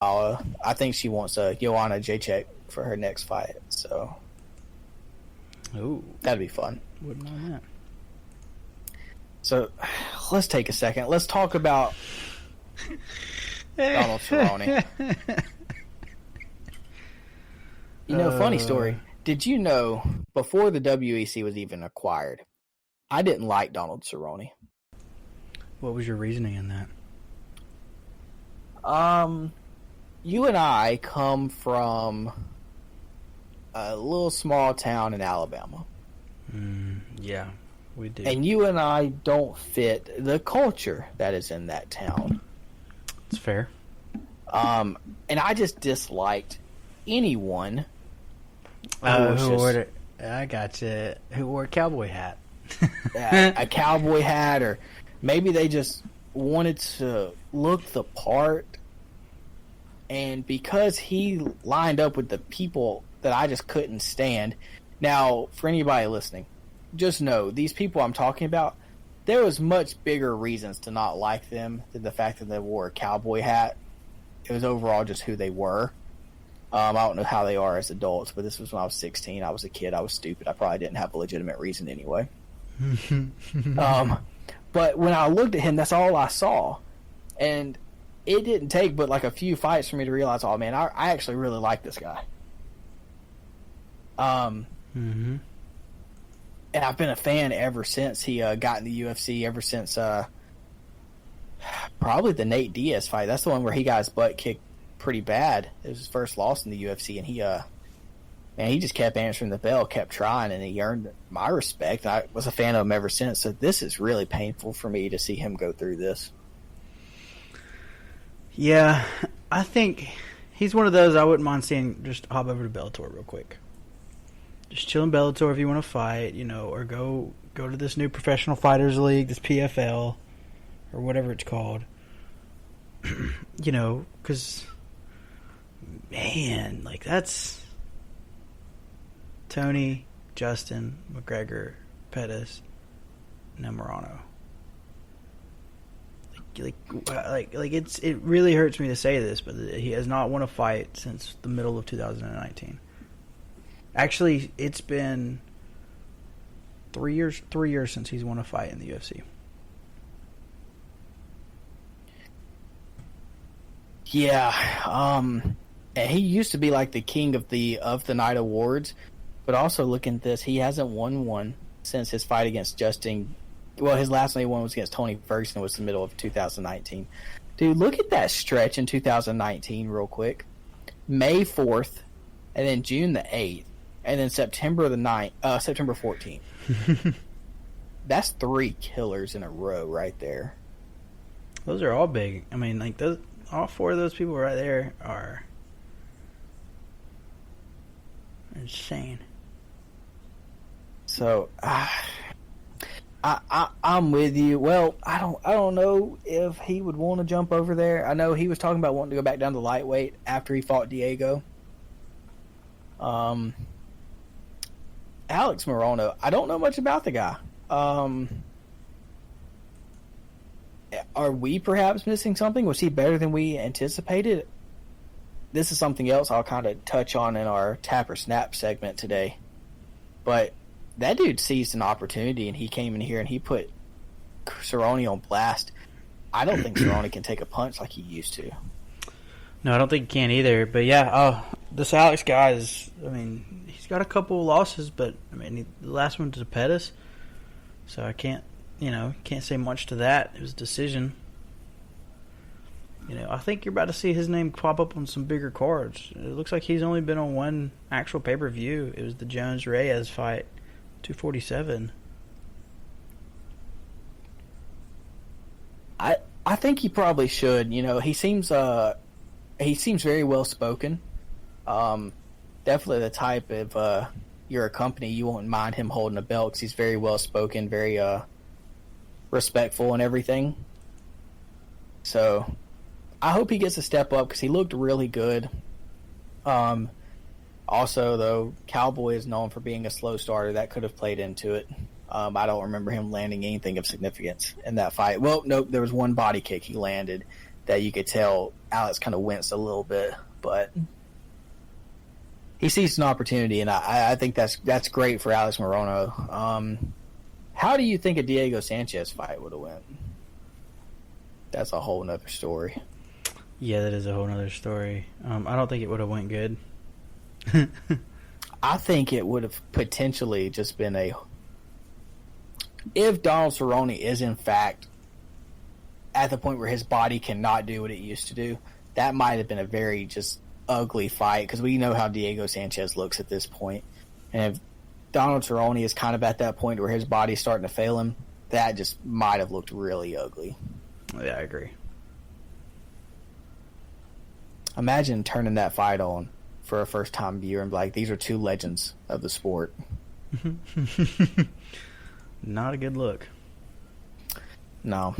I think she wants a Joanna Jacek for her next fight. So, ooh, that'd be fun. Wouldn't mind that. So, let's take a second. Let's talk about Donald Cerrone. Funny story. Did you know, before the WEC was even acquired, I didn't like Donald Cerrone. What was your reasoning in that? You and I come from a little small town in Alabama. Yeah, we do. And you and I don't fit the culture that is in that town. It's fair. And I just disliked anyone I got you. Who wore a cowboy hat? a cowboy hat, or maybe they just wanted to look the part. And because he lined up with the people that I just couldn't stand. Now, for anybody listening, just know these people I'm talking about, there was much bigger reasons to not like them than the fact that they wore a cowboy hat. It was overall just who they were. I don't know how they are as adults, but this was when I was 16. I was a kid. I was stupid. I probably didn't have a legitimate reason anyway. But when I looked at him, that's all I saw. And it didn't take but like a few fights for me to realize, oh man, I actually really like this guy. And I've been a fan ever since he got in the UFC, ever since probably the Nate Diaz fight. That's the one where he got his butt kicked pretty bad. It was his first loss in the UFC, and he just kept answering the bell, kept trying, and he earned my respect. I was a fan of him ever since, so this is really painful for me to see him go through this. Yeah, I think he's one of those I wouldn't mind seeing just hop over to Bellator real quick. Just chill in Bellator if you want to fight, or go to this new professional fighters league, this PFL, or whatever it's called. Because, man, like that's Tony, Justin, McGregor, Pettis, Nemorano. It really hurts me to say this, but he has not won a fight since the middle of 2019. Actually, it's been 3 years since he's won a fight in the UFC. Yeah, and he used to be like the king of the night awards, but also looking at this, he hasn't won one since his fight against Justin. Well, his last one was against Tony Ferguson. Was the middle of 2019. Dude, look at that stretch in 2019 real quick. May 4th, and then June the 8th, and then September 14th. That's 3 killers in a row right there. Those are all big. I mean, like those, all 4 of those people right there are insane. So, I'm with you. Well, I don't know if he would want to jump over there. I know he was talking about wanting to go back down to lightweight after he fought Diego. Alex Morono, I don't know much about the guy. Are we perhaps missing something? Was he better than we anticipated? This is something else I'll kind of touch on in our Tap or Snap segment today. But that dude seized an opportunity, and he came in here and he put Cerrone on blast. I don't think Cerrone can take a punch like he used to. No, I don't think he can either. But yeah, this Alex guy is, I mean, he's got a couple losses, but I mean, the last one to Pettis, so I can't say much to that. It was a decision. I think you're about to see his name pop up on some bigger cards. It looks like he's only been on one actual pay-per-view. It was the Jones-Reyes fight, 247. I think he probably should. He seems very well spoken. Definitely the type of you're a company, you won't mind him holding a belt because he's very well spoken, very respectful and everything. So I hope he gets a step up because he looked really good. Also, though, Cowboy is known for being a slow starter. That could have played into it. I don't remember him landing anything of significance in that fight. Well, nope, there was one body kick he landed that you could tell Alex kind of winced a little bit, but he sees an opportunity, and I think that's great for Alex Morono. How do you think a Diego Sanchez fight would have went? That's a whole nother story. Yeah, that is a whole nother story. I don't think it would have went good. I think it would have potentially just been if Donald Cerrone is in fact at the point where his body cannot do what it used to do, that might have been a very just ugly fight, because we know how Diego Sanchez looks at this point. And if Donald Cerrone is kind of at that point where his body's starting to fail him, that just might have looked really ugly. Yeah, I agree. Imagine turning that fight on for a first-time viewer and be like, these are two legends of the sport. Not a good look. No.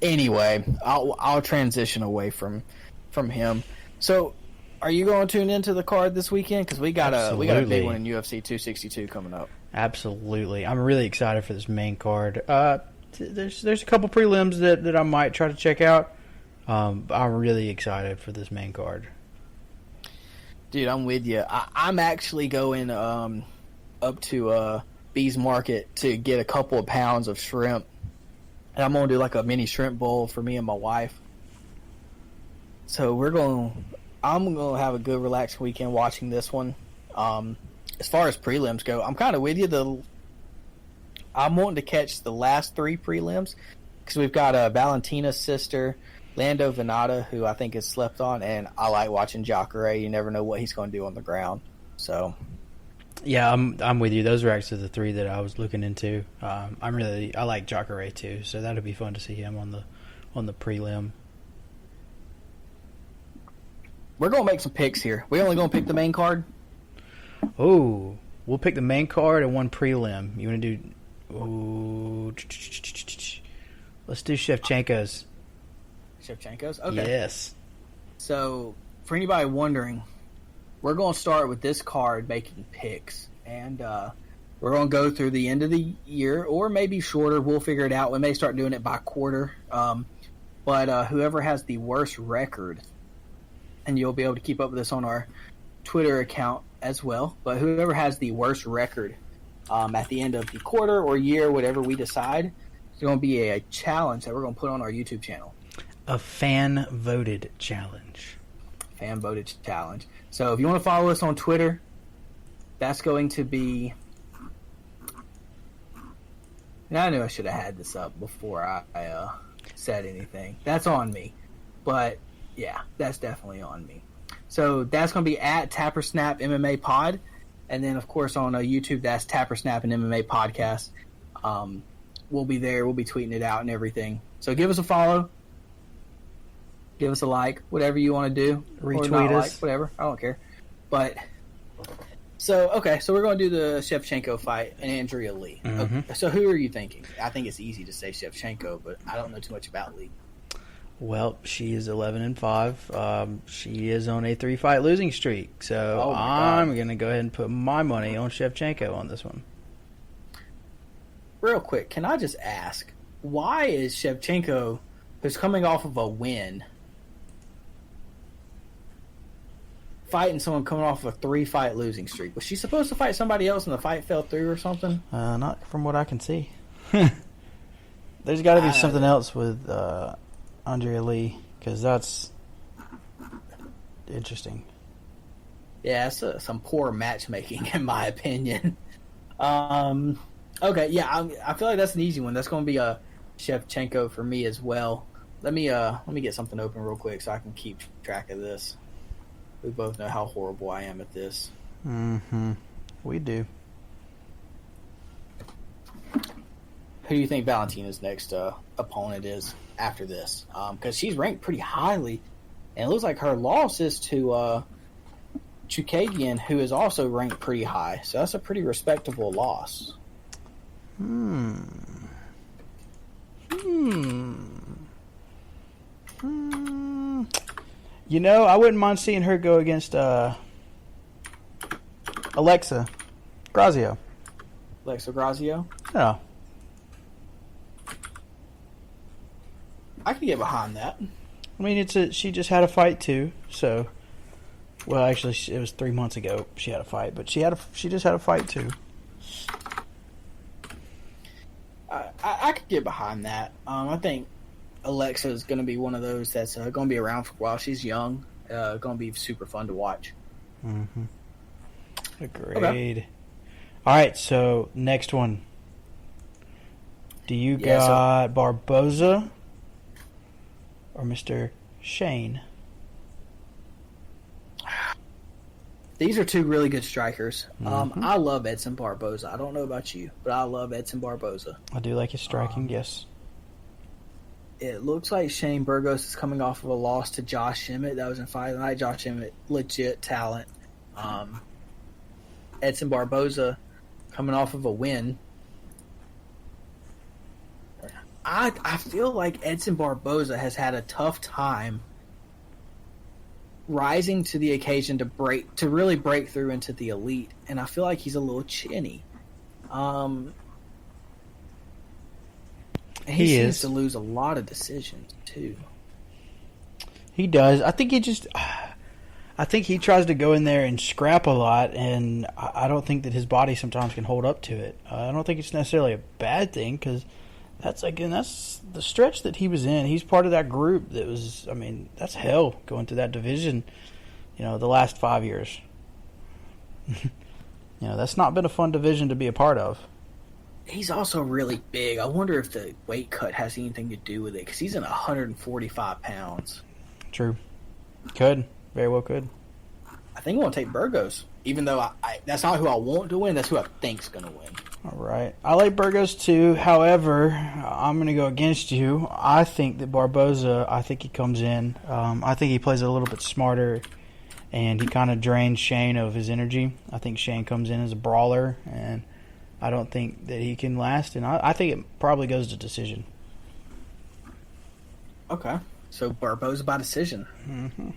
Anyway, I'll transition away from him. So, are you going to tune into the card this weekend? Because we got a big one in UFC 262 coming up. Absolutely, I'm really excited for this main card. There's a couple prelims that I might try to check out. I'm really excited for this main card. Dude, I'm with you. I'm actually going up to Bees Market to get a couple of pounds of shrimp. And I'm going to do like a mini shrimp bowl for me and my wife. So I'm going to have a good relaxed weekend watching this one. As far as prelims go, I'm kind of with you. I'm wanting to catch the last three prelims because we've got Valentina's sister, Lando Venata, who I think is slept on, and I like watching Jacare. You never know what he's going to do on the ground. So, yeah, I'm with you. Those are actually the three that I was looking into. I like Jacare too, so that'll be fun to see him on the prelim. We're going to make some picks here. We only going to pick the main card. Oh, we'll pick the main card and one prelim. You want to do? Oh, let's do Shevchenko's. Shevchenko's? Okay. Yes. So, for anybody wondering, we're going to start with this card making picks. And we're going to go through the end of the year, or maybe shorter. We'll figure it out. We may start doing it by quarter. But whoever has the worst record, and you'll be able to keep up with this on our Twitter account as well, but whoever has the worst record at the end of the quarter or year, whatever we decide, it's going to be a challenge that we're going to put on our YouTube channel. A fan-voted challenge. Fan-voted challenge. So if you want to follow us on Twitter, that's going to be... And I knew I should have had this up before I said anything. That's on me. But, yeah, that's definitely on me. So that's going to be at Tappersnap MMA Pod. And then, of course, on YouTube, that's Tappersnap and MMA Podcast. We'll be there. We'll be tweeting it out and everything. So give us a follow. Give us a like. Whatever you want to do. Retweet or not us. Like, whatever. I don't care. But, so, okay. So we're going to do the Shevchenko fight and Andrea Lee. Mm-hmm. Okay, so who are you thinking? I think it's easy to say Shevchenko, but I don't know too much about Lee. Well, she is 11-5. She is on a 3-fight losing streak, so I'm going to go ahead and put my money on Shevchenko on this one. Real quick, can I just ask, why is Shevchenko, who's coming off of a win, fighting someone coming off of a 3-fight losing streak? Was she supposed to fight somebody else and the fight fell through or something? Not from what I can see. There's got to be something else with Andrea Lee, because that's interesting. Yeah, it's some poor matchmaking, in my opinion. Okay, yeah, I feel like that's an easy one. That's going to be a Shevchenko for me as well. Let me get something open real quick so I can keep track of this. We both know how horrible I am at this. Mm-hmm. We do. Who do you think Valentina's next opponent is after this? Because she's ranked pretty highly, and it looks like her loss is to Chukadian, who is also ranked pretty high. So that's a pretty respectable loss. You know, I wouldn't mind seeing her go against Alexa Grazio. Alexa Grazio? Yeah. can get behind that. I mean, she just had a fight too, so. Well, actually, it was 3 months ago she had a fight, but she just had a fight too. I could get behind that. I think Alexa is going to be one of those that's going to be around for a while. She's young, going to be super fun to watch. Mm-hmm. Agreed. Okay. All right, so next one. Do you got Barboza or Mr. Shane? These are two really good strikers. I love Edson Barboza. I don't know about you, but I love Edson Barboza. I do like his striking, yes. It looks like Shane Burgos is coming off of a loss to Josh Emmett. That was in Fight Night. Josh Emmett, legit talent. Edson Barboza coming off of a win. I feel like Edson Barboza has had a tough time rising to the occasion to really break through into the elite, and I feel like he's a little chinny. He seems to lose a lot of decisions too. He does. I think he tries to go in there and scrap a lot, and I don't think that his body sometimes can hold up to it. I don't think it's necessarily a bad thing, because that's the stretch that he was in. He's part of that group that was, I mean, that's hell going through that division, the last 5 years. That's not been a fun division to be a part of. He's also really big. I wonder if the weight cut has anything to do with it, because he's in 145 pounds. True. Could. Very well could. I think I'm going to take Burgos, even though that's not who I want to win. That's who I think's going to win. All right. I like Burgos too. However, I'm going to go against you. I think that Barboza, he comes in. I think he plays a little bit smarter, and he kind of drains Shane of his energy. I think Shane comes in as a brawler, and I don't think that he can last. And I think it probably goes to decision. Okay. So Barboza by decision. Mm-hmm.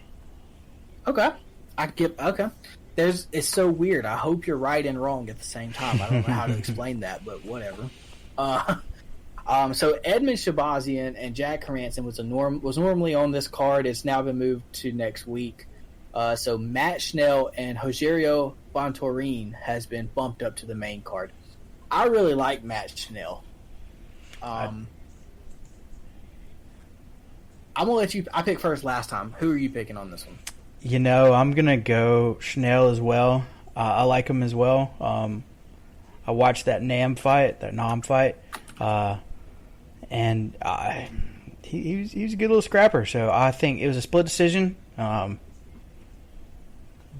Okay. Okay. It's so weird. I hope you're right and wrong at the same time. I don't know how to explain that, but whatever. So Edmund Shabazian and Jack Hermanson was normally on this card. It's now been moved to next week. So Matt Schnell and Rogerio Bontorin has been bumped up to the main card. I really like Matt Schnell. I'm gonna let you. I picked first last time. Who are you picking on this one? I'm going to go Schnell as well. I like him as well. I watched that Nam fight, and he was a good little scrapper. So I think it was a split decision, but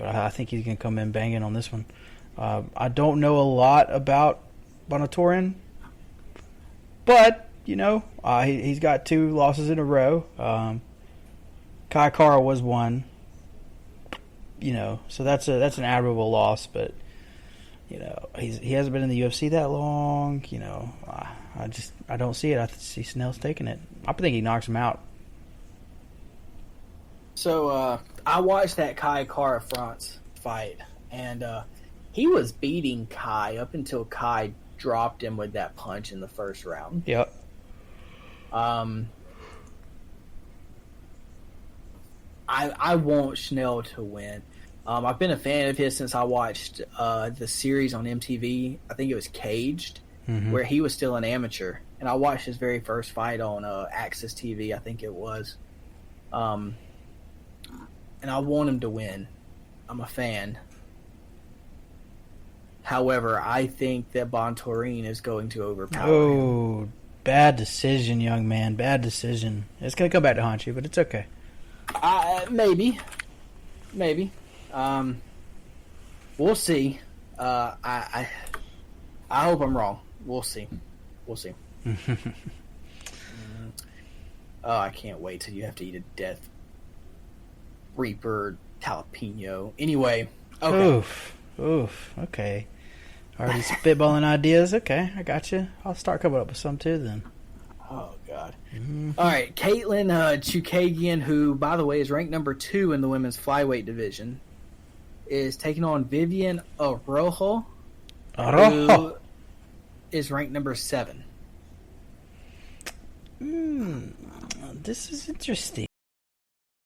I think he's going to come in banging on this one. I don't know a lot about Bonatorin, but, he's got 2 losses in a row. Kai Kara was one. So that's an admirable loss, but he hasn't been in the UFC that long. I don't see it. I see Snell's taking it. I think he knocks him out. So I watched that Kai Kara France fight, and he was beating Kai up until Kai dropped him with that punch in the first round. Yep. I want Schnell to win. I've been a fan of his since I watched the series on MTV. I think it was Caged, where he was still an amateur. And I watched his very first fight on Access TV, I think it was. And I want him to win. I'm a fan. However, I think that Bontorin is going to overpower him. Oh, bad decision, young man. Bad decision. It's going to come back to haunt you, but it's okay. Maybe. We'll see. I hope I'm wrong. We'll see. Oh, I can't wait till you have to eat a Death Reaper jalapeno. Anyway, okay. Oof. Okay. Already spitballing ideas. Okay, I got you. I'll start coming up with some too then. Oh, God. All right, Caitlin Chukagian, who, by the way, is ranked number 2 in the women's flyweight division, is taking on Vivian Araujo, who is ranked number 7. This is interesting.